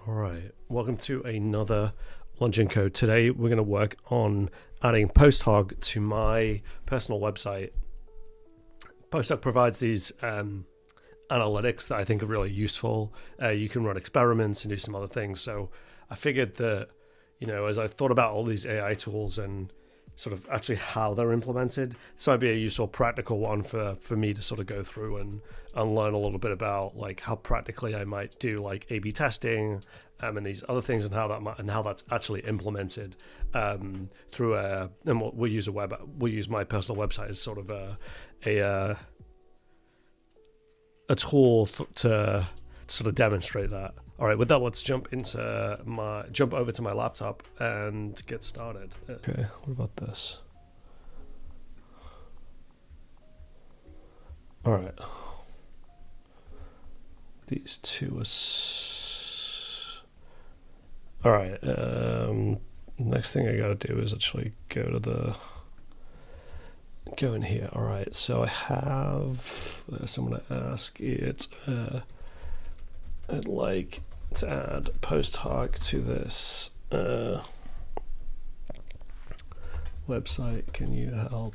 All right, welcome to another Lunch&Code. Today we're going to work on adding PostHog to my personal website. PostHog provides these analytics that I think are really useful. You can run experiments and do some other things. So I figured that, as I thought about all these AI tools and sort of actually how they're implemented, this might be a useful practical one for me to sort of go through and learn a little bit about like how practically I might do like A/B testing and these other things, and how that's actually implemented through and we'll use my personal website as sort of a tool to sort of demonstrate that. All right, with that, let's jump over to my laptop and get started. Okay, what about this? All right. These two are... All right, next thing I gotta do is actually go in here. All right, so I have this. I'm gonna ask it, I'd like to add PostHog to this website. Can you help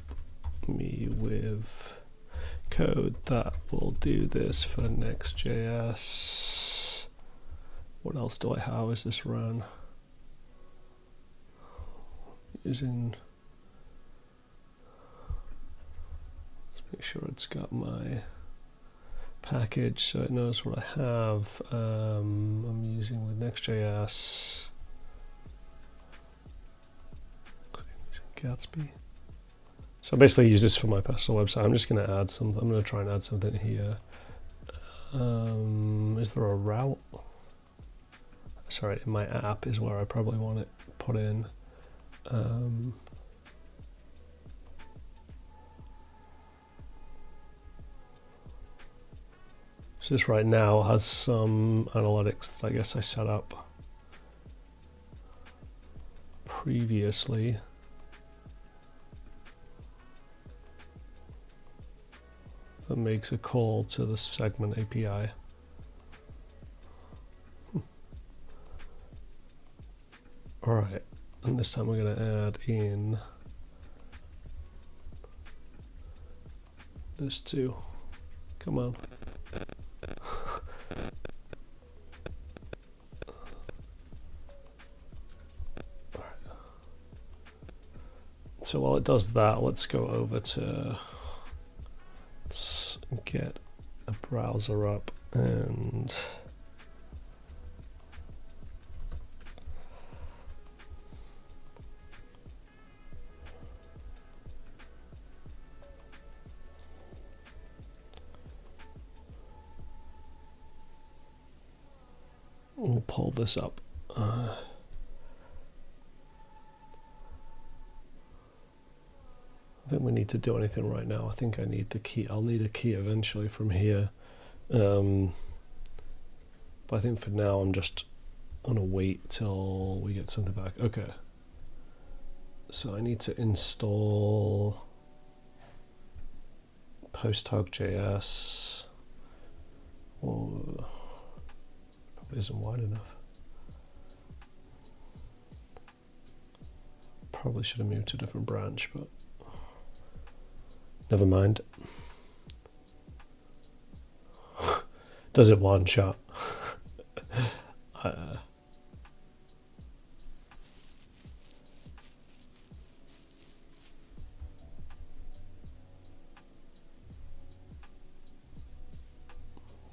me with code that will do this for Next.js? What else do I have? Is this run? Let's make sure it's got my package so it knows what I have. I'm using with Next.js. Gatsby. So I basically use this for my personal website. I'm just going to add something. I'm going to try and add something here. Is there a route? Sorry, my app is where I probably want it put in. So this right now has some analytics that I guess I set up previously. That makes a call to the segment API. All right, and this time we're going to add in this too. Come on. So while it does that, let's go over to, let's get a browser up and we'll pull this up. I think we need to do anything right now. I think I need the key. I'll need a key eventually from here. But I think for now I'm just gonna wait till we get something back. Okay. So I need to install PostHog.js. Oh, probably isn't wide enough. Probably should have moved to a different branch, but never mind. Does it one shot?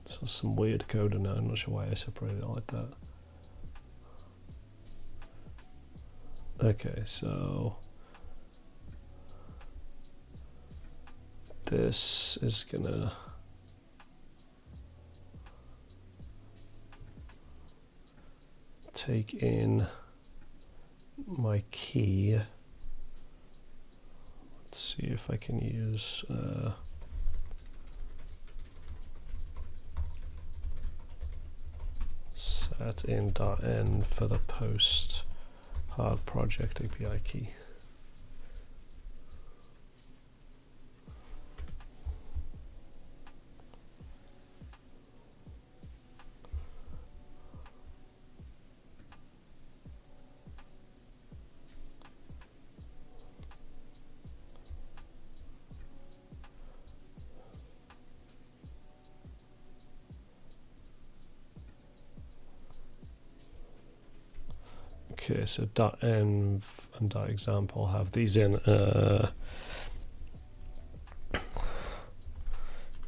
So some weird code in there. I'm not sure why I separated it like that. Okay, so this is gonna take in my key. Let's see if I can use set in.n for the PostHog project API key. Okay, so .env and .example have these in.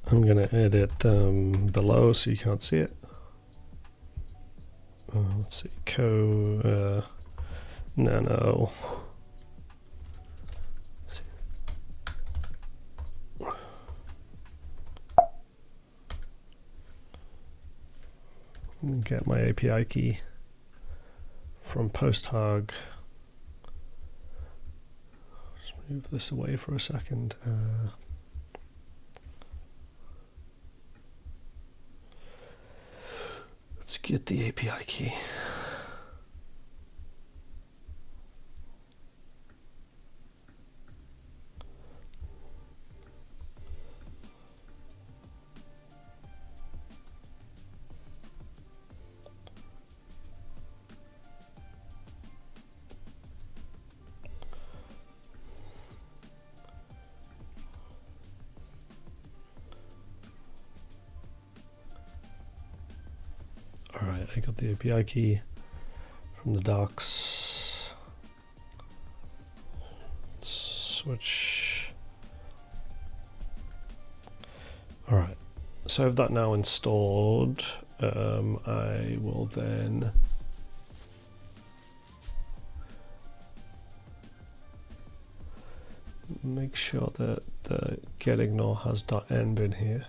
I'm going to edit them below so you can't see it. Let's see, nano. Get my API key from PostHog. Just move this away for a second. Let's get the API key. Alright, I got the API key from the docs. Let's switch. Alright, so I have that now installed. I will then make sure that the getIgnore has .env in here.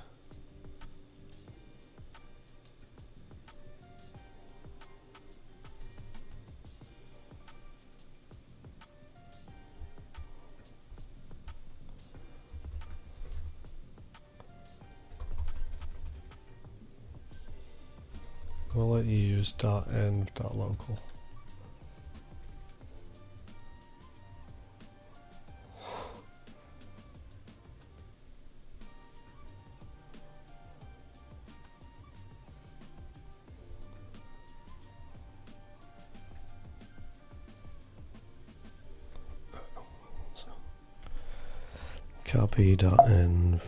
We'll let you use .env.local. Copy.env.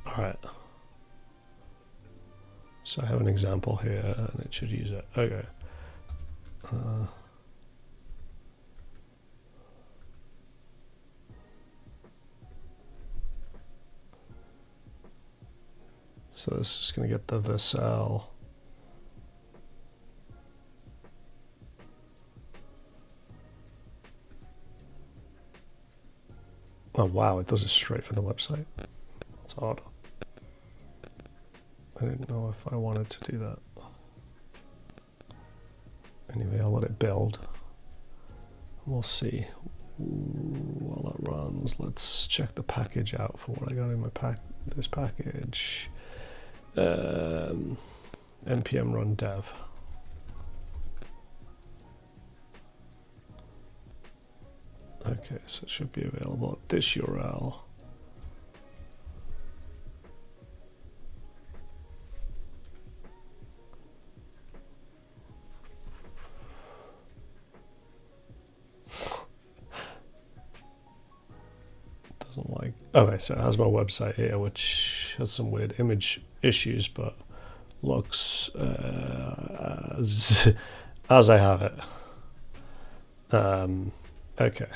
Alright. So I have an example here and it should use it. Okay. So this is going to get the Vercel. Oh wow, it does it straight from the website. That's odd. I didn't know if I wanted to do that. Anyway, I'll let it build. We'll see. While that runs, let's check the package out for what I got in my this package. npm run dev. Okay, so it should be available at this URL. Doesn't like. Okay, so it has my website here, which has some weird image issues, but looks as I have it. Okay.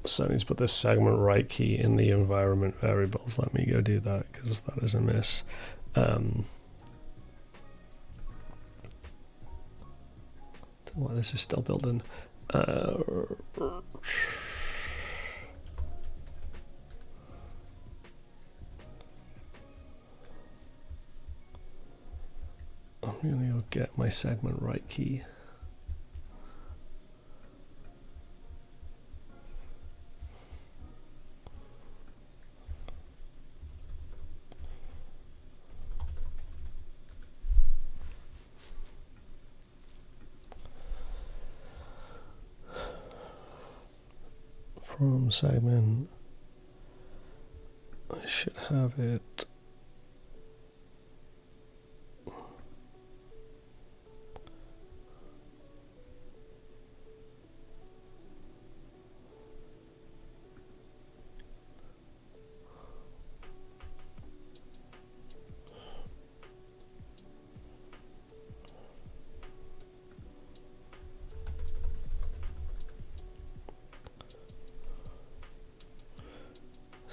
So I need to put this segment right key in the environment variables. Let me go do that because that is a miss. Well, this is still building. I'm gonna go get my segment right key. From segment, I should have it.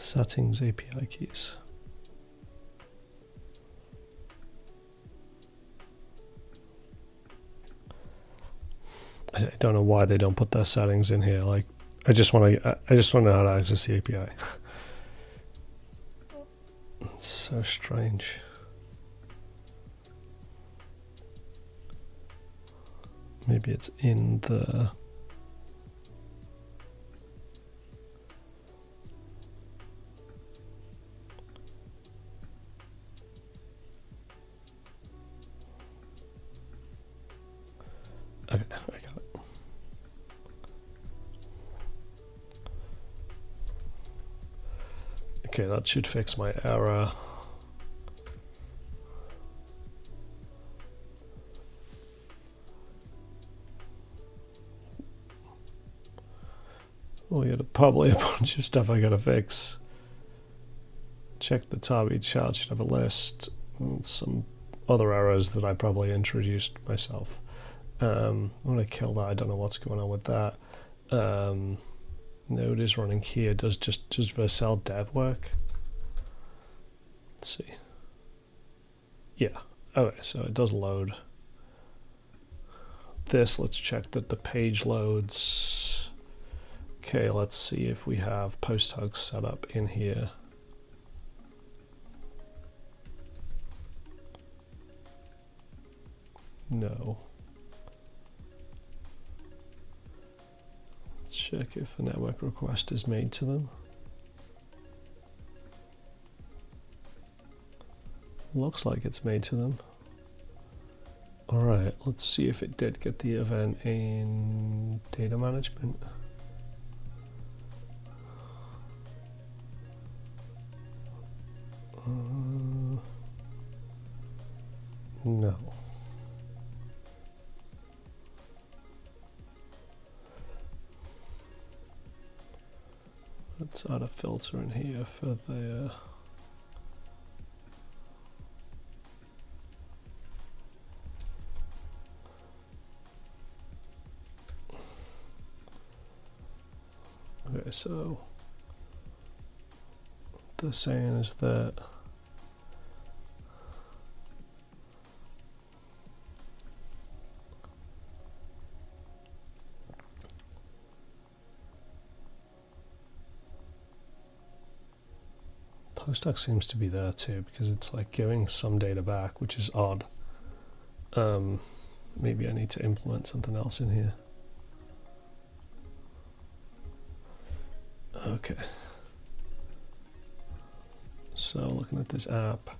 Settings API keys. I don't know why they don't put their settings in here. Like, I just want to know how to access the API. It's so strange. Maybe it's in the... Okay, I got it. Okay, that should fix my error. Oh, yeah, probably a bunch of stuff I gotta fix. Check the target chart, should have a list. And some other errors that I probably introduced myself. I'm gonna kill that. I don't know what's going on with that. Node is running here. Does just Vercel dev work? Let's see. Yeah. Okay, so it does load. This, let's check that the page loads. Okay, let's see if we have PostHog set up in here. No. Let's check if a network request is made to them. Looks like it's made to them. All right, let's see if it did get the event in data management. No. Let's add a filter in here for the okay, so what they're saying is that PostHog seems to be there too, because it's like giving some data back, which is odd. Maybe I need to implement something else in here. Okay. So looking at this app.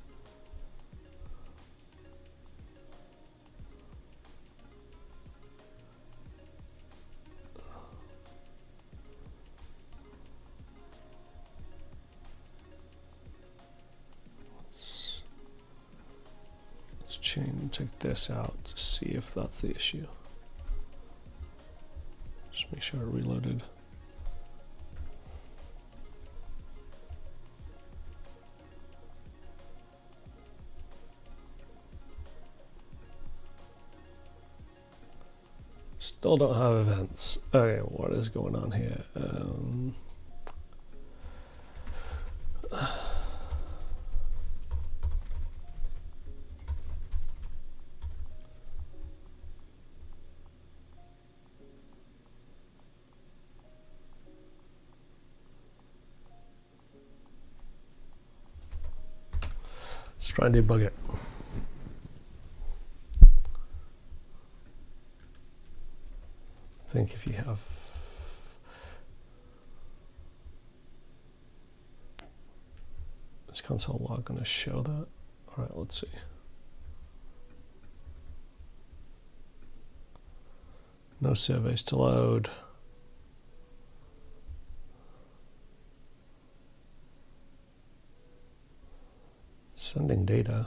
Check this out to see if that's the issue. Just make sure it reloaded. Still don't have events. Okay, what is going on here? Let's try and debug it. I think if you have is console log going to show that? All right, let's see. No surveys to load. Sending data.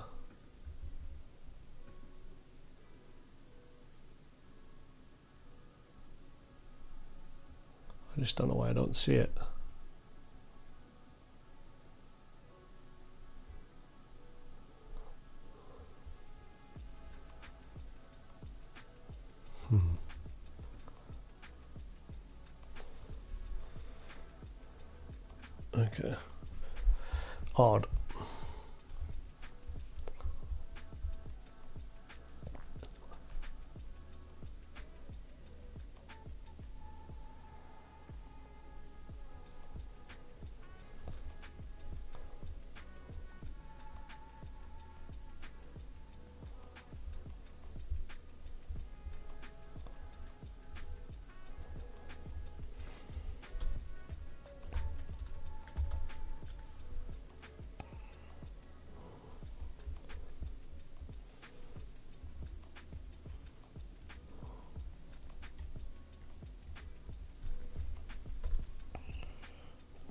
I just don't know why I don't see it. Okay. odd.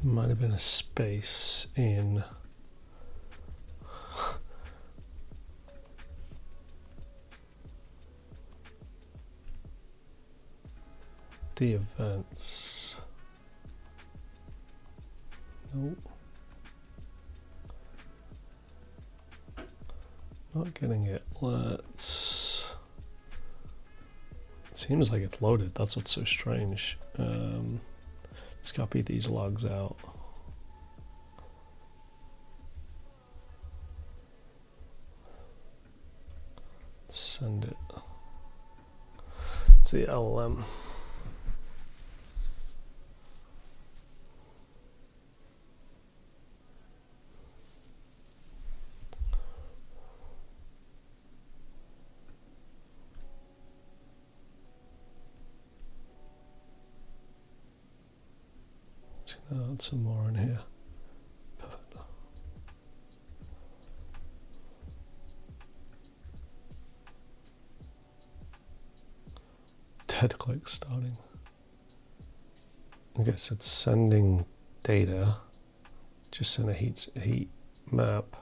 Might have been a space in the events. Nope. Not getting it. Let's. It seems like it's loaded. That's what's so strange. Let's copy these logs out. Send it to the LLM. Add some more in here. Perfect. Dead click starting. Okay, so it's sending data. Just send a heat map.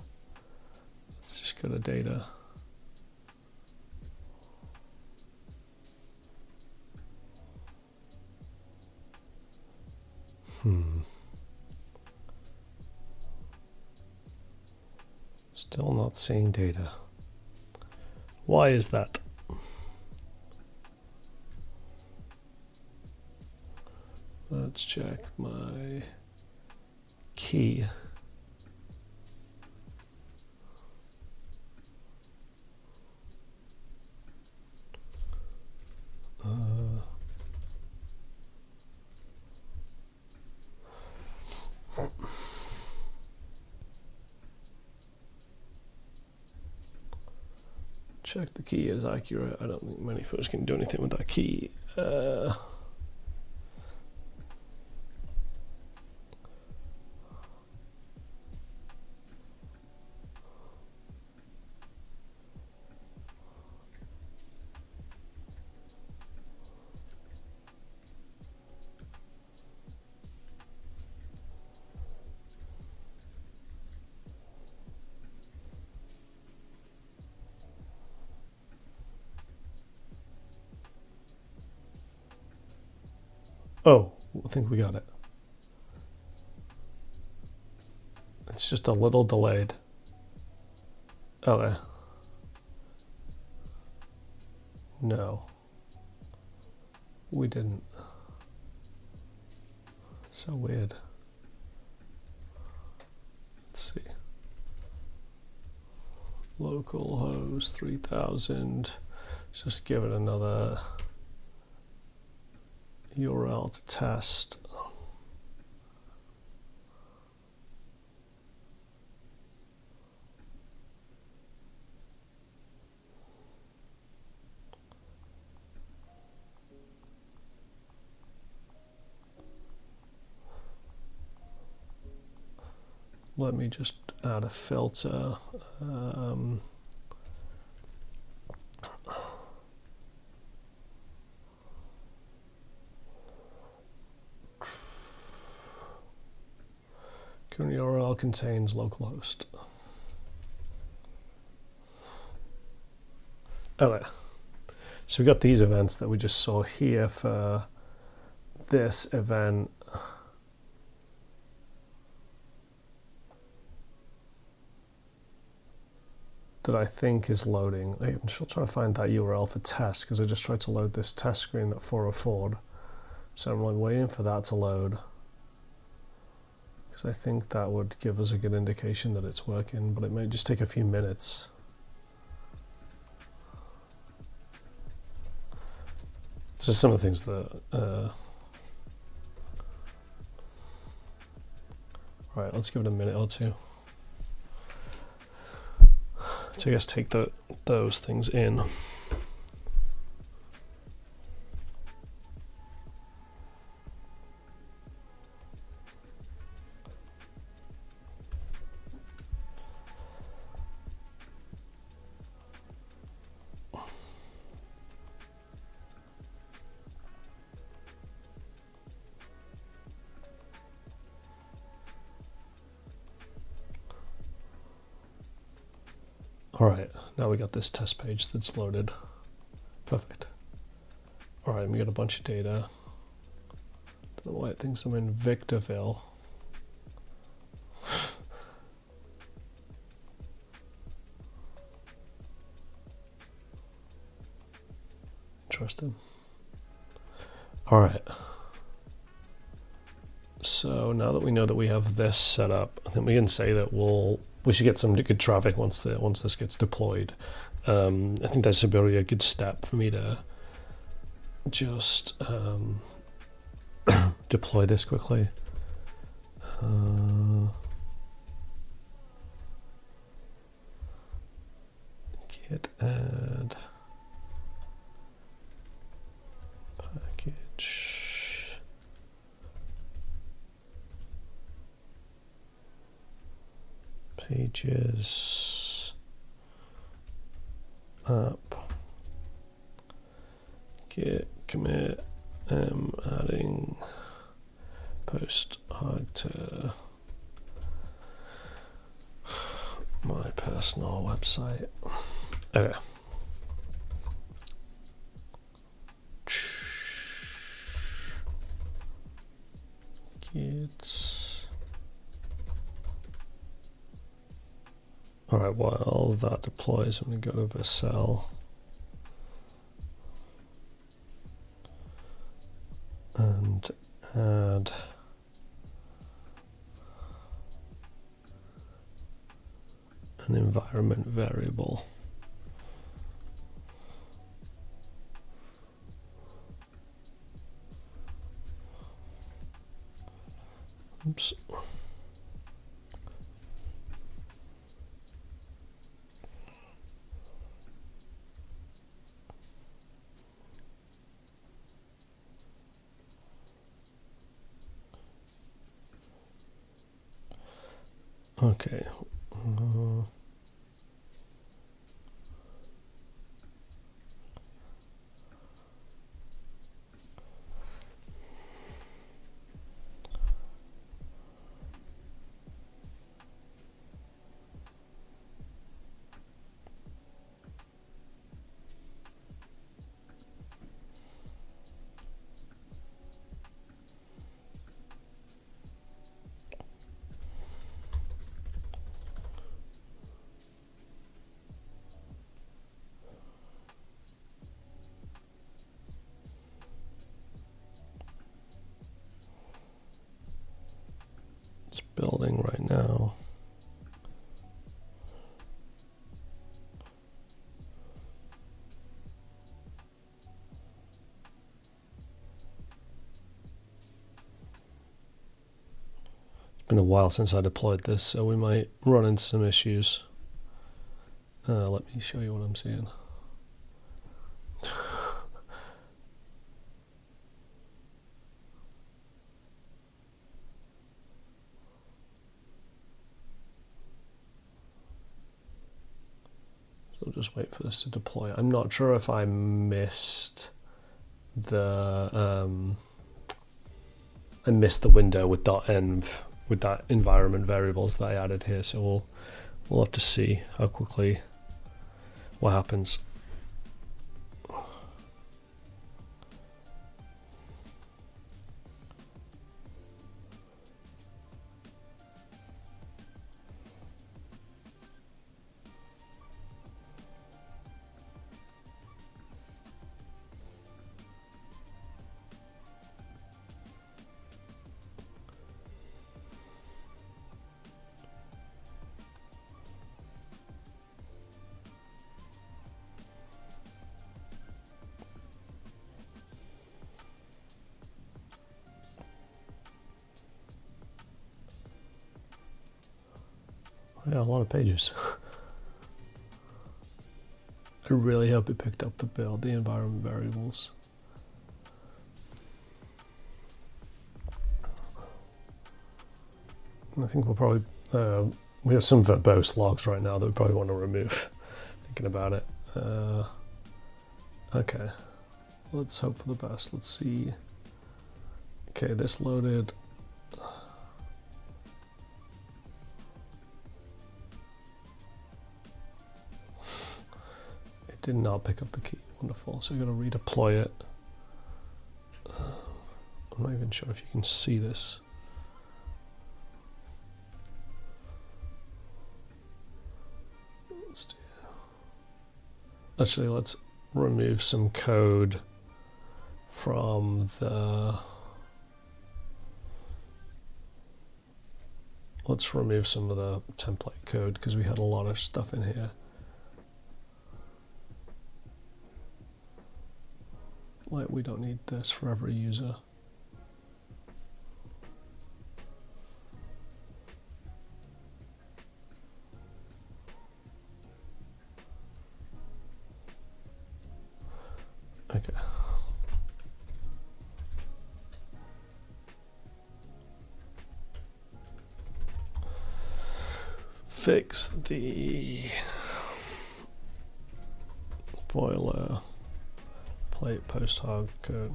Let's just go to data. Still not seeing data. Why is that? Let's check my key. Check the key is accurate. I don't think many folks can do anything with that key. Oh, I think we got it. It's just a little delayed. Oh, no. We didn't. So weird. Let's see. Localhost 3000. Let's just give it another URL to test. Let me just add a filter. Current URL contains localhost. Okay. So we got these events that we just saw here for this event. That I think is loading. I'm still trying to find that URL for test because I just tried to load this test screen that 404'd. So I'm like waiting for that to load. because I think that would give us a good indication that it's working, but it might just take a few minutes. So some of the things that right, let's give it a minute or two to, I guess, take those things in. All right, now we got this test page that's loaded. Perfect. All right, we got a bunch of data. Don't know why it thinks I'm in Victorville. Interesting. All right. So now that we know that we have this set up, I think we can say that we should get some good traffic once this gets deployed. I think that's really a good step for me to just deploy this quickly. Git add package. Pages up, git commit, adding PostHog to my personal website. Okay. Git. All right, while that deploys, I'm going to go to Vercel and add an environment variable. Oops. Okay. Building right now. It's been a while since I deployed this, so we might run into some issues. Let me show you what I'm seeing. So just wait for this to deploy. I'm not sure if I missed the window with .env with that environment variables that I added here. So we'll have to see how quickly what happens. Yeah, a lot of pages. I really hope it picked up the build, the environment variables. And I think we'll probably, we have some verbose logs right now that we probably want to remove, thinking about it. Okay, let's hope for the best. Let's see. Okay, this loaded. It did not pick up the key. Wonderful. So we're going to redeploy it. I'm not even sure if you can see this. Actually, let's remove some code from the. Let's remove some of the template code because we had a lot of stuff in here. Like, we don't need this for every user. Okay. Fix the boiler plate PostHog code.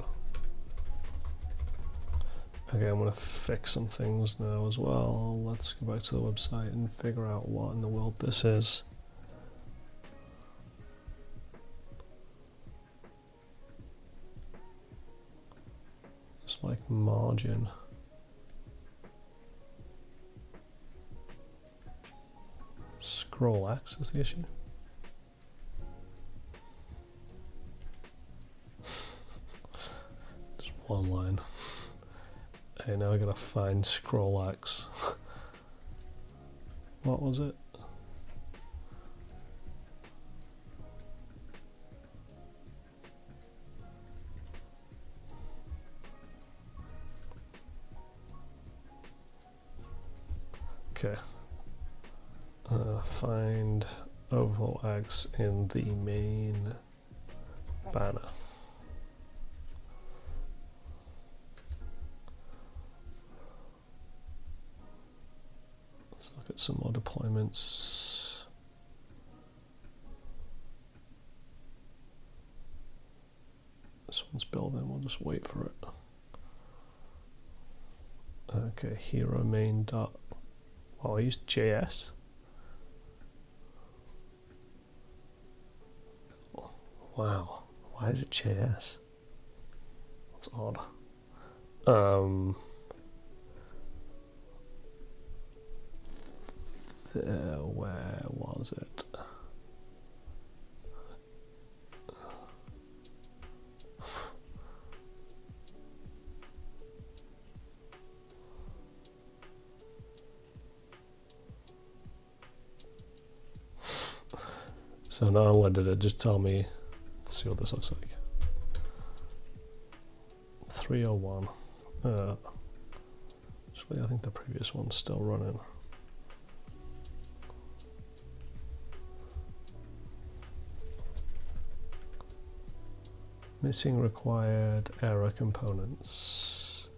Okay, I'm going to fix some things now as well. Let's go back to the website and figure out what in the world this is. It's like margin. Scroll X is the issue. Just one line. Okay, now I gotta find scroll X. What was it? Okay. Find overflow X in the main banner. Let's look at some more deployments. This one's building, we'll just wait for it. Okay, hero main dot. Oh, I used JS. Wow, why is it JS? That's odd. Where was it? So not only did it just tell me, let's see what this looks like. 301. Actually, I think the previous one's still running. Missing required error components.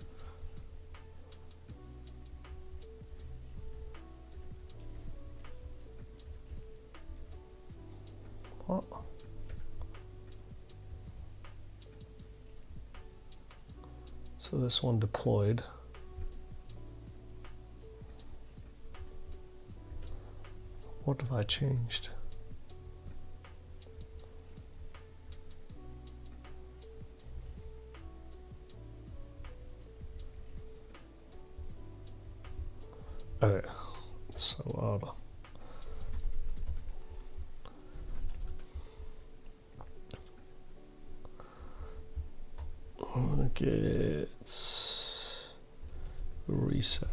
What? So this one deployed. What have I changed? Okay, it's so odd. Okay, it's reset.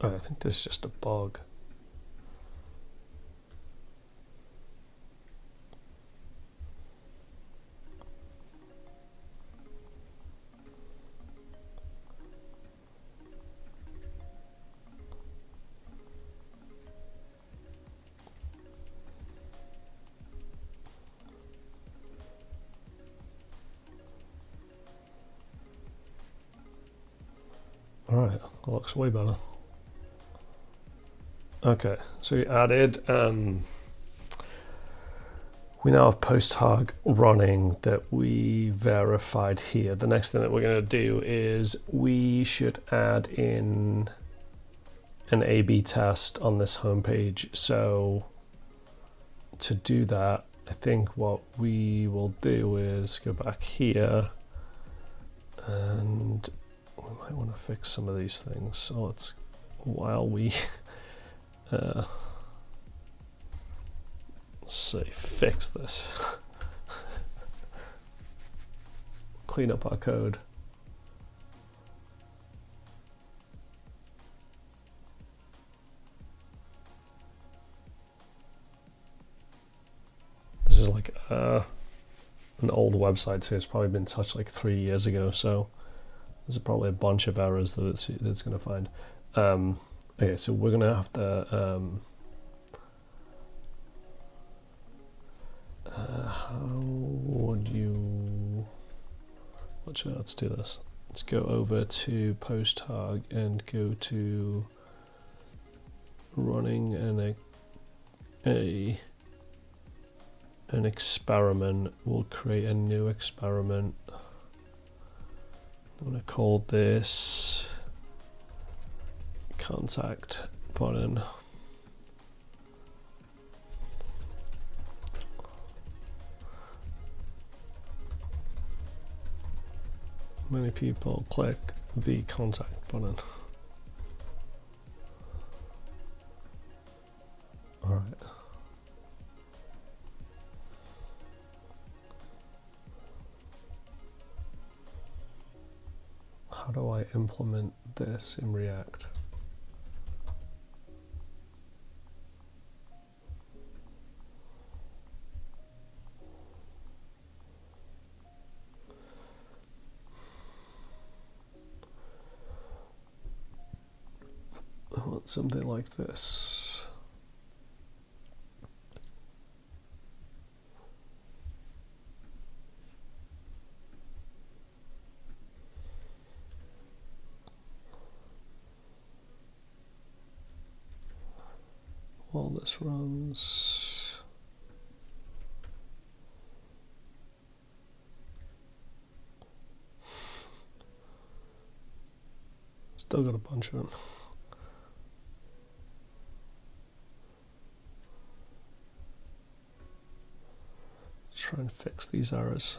Oh, I think this is just a bug. Alright, that looks way better. Okay, so we added, we now have PostHog running that we verified here. The next thing that we're going to do is we should add in an A/B test on this homepage. So to do that, I think what we will do is go back here, and we might want to fix some of these things. So let's, while we say fix this, clean up our code. This is like an old website, so it's probably been touched like 3 years ago, so there's probably a bunch of errors that it's going to find. Okay, so we're going to have to how would you, let's do this. Let's go over to PostHog and go to running an experiment. We'll create a new experiment. I'm going to call this contact button. Many people click the contact button. All right. How do I implement this in React? I want something like this. While this runs, still got a bunch of them. Let's try and fix these errors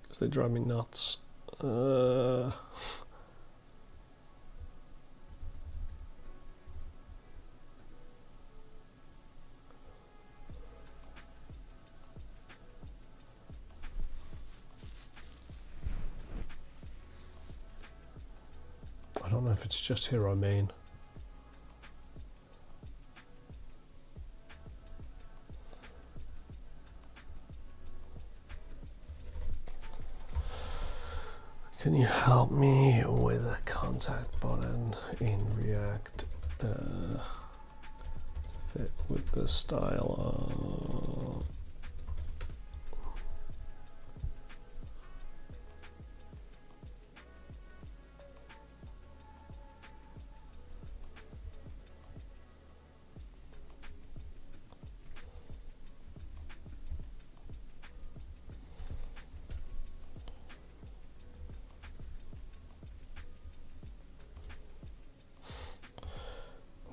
because they drive me nuts. I don't know if it's just hero main. Can you help me with a contact button in React? Fit with the style.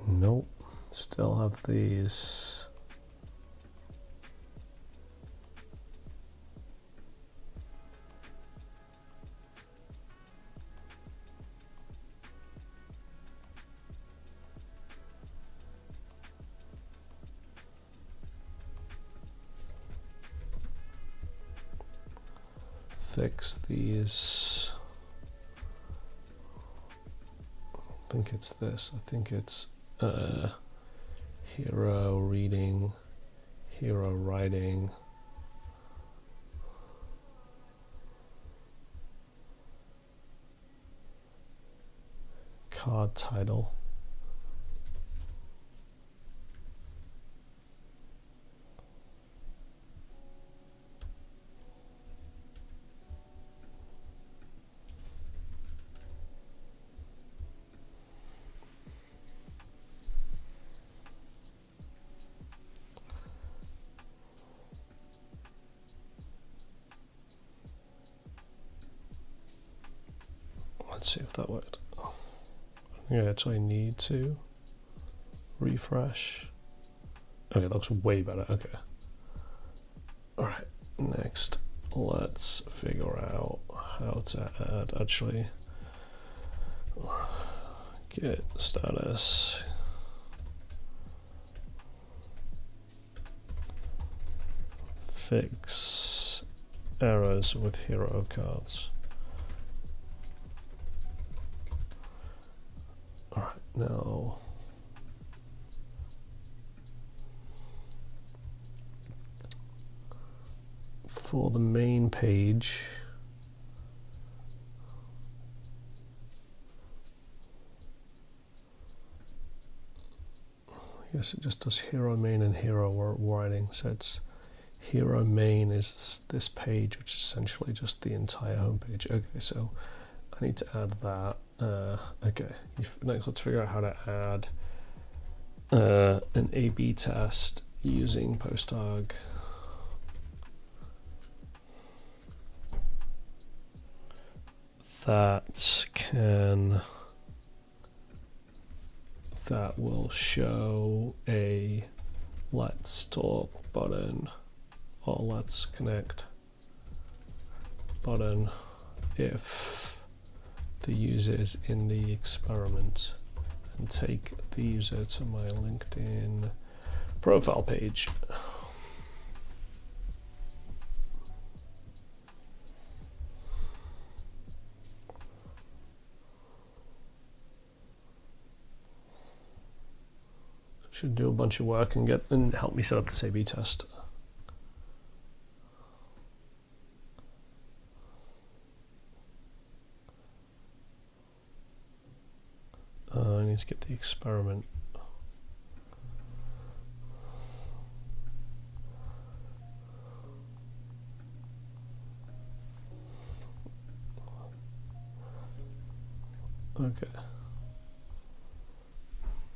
Nope, still have these. Fix these. I think it's this. I think it's hero reading, hero writing. Card title. Let's see if that worked. Yeah, actually need to refresh. Okay, that looks way better. Okay. All right. Next, let's figure out how to add. Actually, get status. Fix errors with hero cards. All right, now for the main page, I guess it just does hero main and hero writing. So it's hero main is this page, which is essentially just the entire homepage. Okay, so I need to add that. Okay, next let's figure out how to add an A/B test using PostHog. That will show a let's talk button or let's connect button if the user is in the experiment, and take the user to my LinkedIn profile page. Should do a bunch of work and help me set up this A/B test. I need to get the experiment. Okay.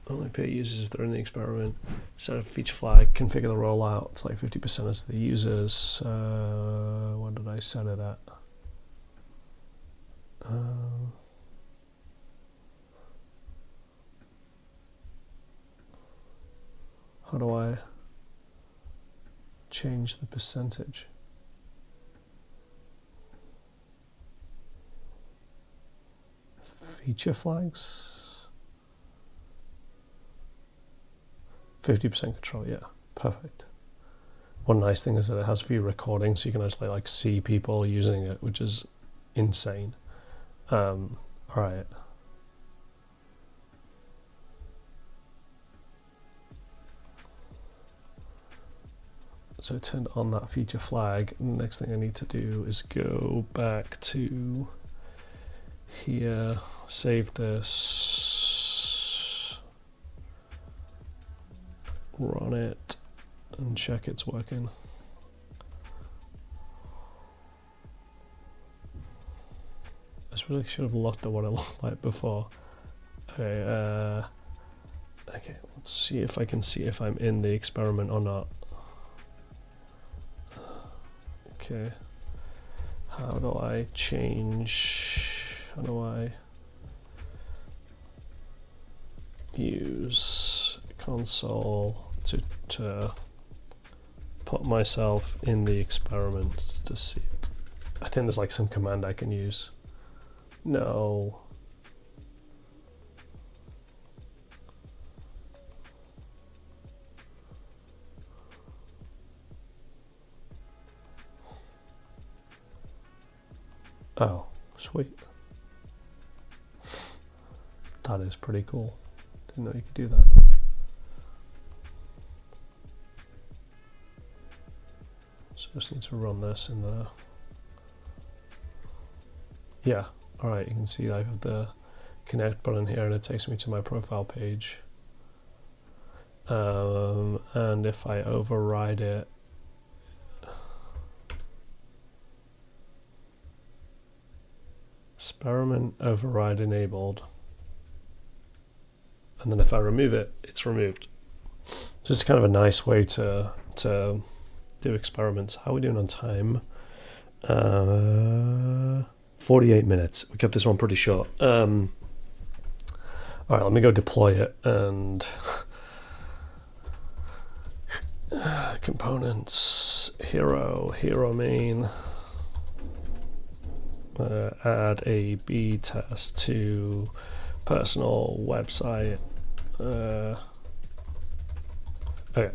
Only pay users if they're in the experiment. Set a feature flag, configure the rollout. It's like 50% as the users. What did I set it at? How do I change the percentage? Feature flags? 50% control, yeah, perfect. One nice thing is that it has view recording, so you can actually like see people using it, which is insane. All right. So I turned on that feature flag. Next thing I need to do is go back to here, save this, run it, and check it's working. I suppose I should have looked at what it looked like before. Okay, okay, let's see if I can see if I'm in the experiment or not. Okay, how do I use console to put myself in the experiment to see it? I think there's like some command I can use. No. Oh, sweet. That is pretty cool. Didn't know you could do that. So I just need to run this in the... Yeah, alright, you can see I have the connect button here and it takes me to my profile page. And if I override it, experiment override enabled, and then if I remove it, it's removed. So it's kind of a nice way to do experiments. How are we doing on time? 48 minutes. We kept this one pretty short. All right, let me go deploy it and components, hero main, add a B test to personal website. Okay,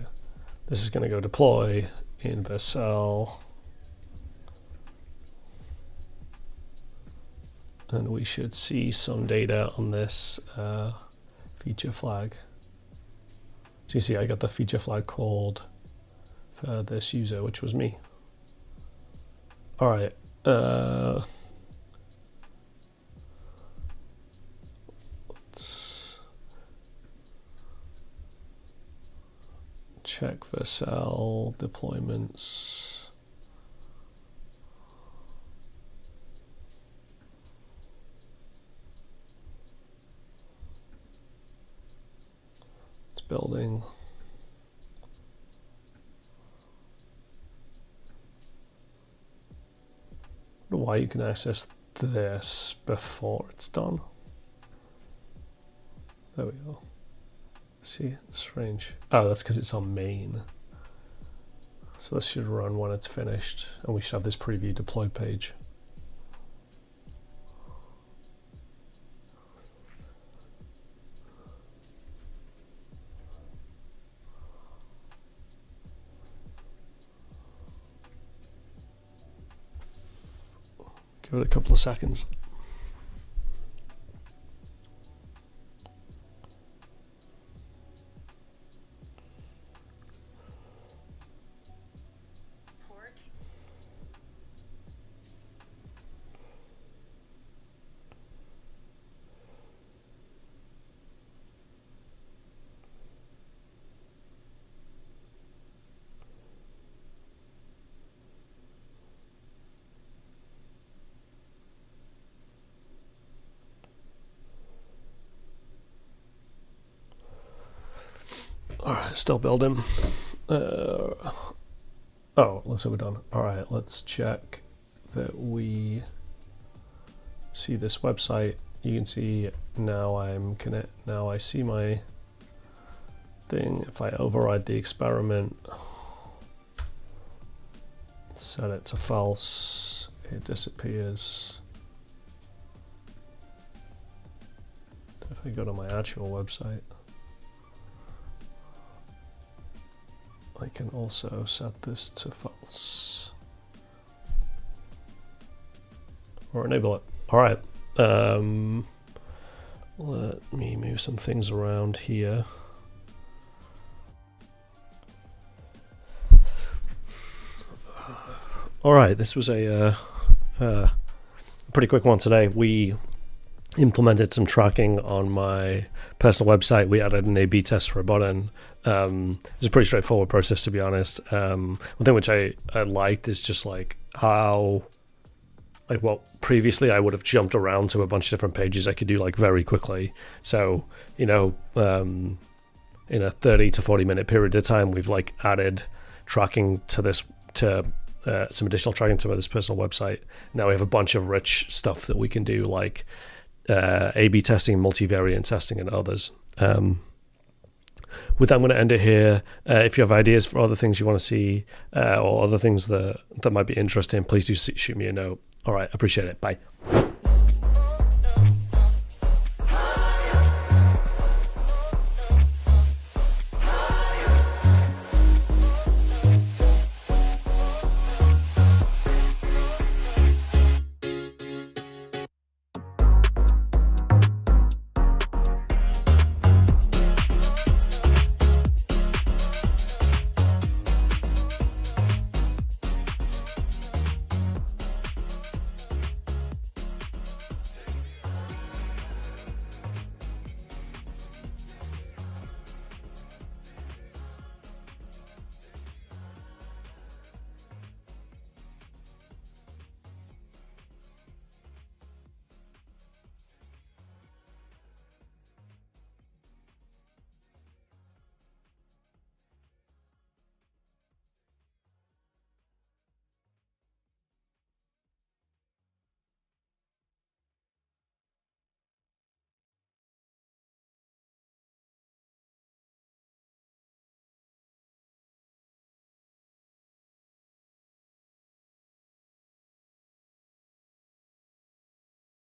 this is going to go deploy in Vercel. And we should see some data on this feature flag. So you see I got the feature flag called for this user, which was me. All right. Let's check Vercel deployments. Building. I don't know why you can access this before it's done. There we go. See, it's strange. Oh, that's because it's on main. So this should run when it's finished, and we should have this preview deployed page. Give it a couple of seconds. Alright, still building. Oh, looks like we're done. Alright, let's check that we see this website. You can see now now I see my thing. If I override the experiment, set it to false, it disappears. If I go to my actual website, I can also set this to false or enable it. All right. Let me move some things around here. All right. This was a pretty quick one today. We implemented some tracking on my personal website. We added an A/B test for a button. It was a pretty straightforward process, to be honest. One thing which I liked is just like how, like, well, previously I would have jumped around to a bunch of different pages I could do like very quickly. So, you know, in a 30 to 40 minute period of time, we've like added tracking to this, some additional tracking to this personal website. Now we have a bunch of rich stuff that we can do, like A/B testing, multivariate testing, and others. With that, I'm going to end it here. If you have ideas for other things you want to see or other things that might be interesting, please do shoot me a note. All right, appreciate it. Bye.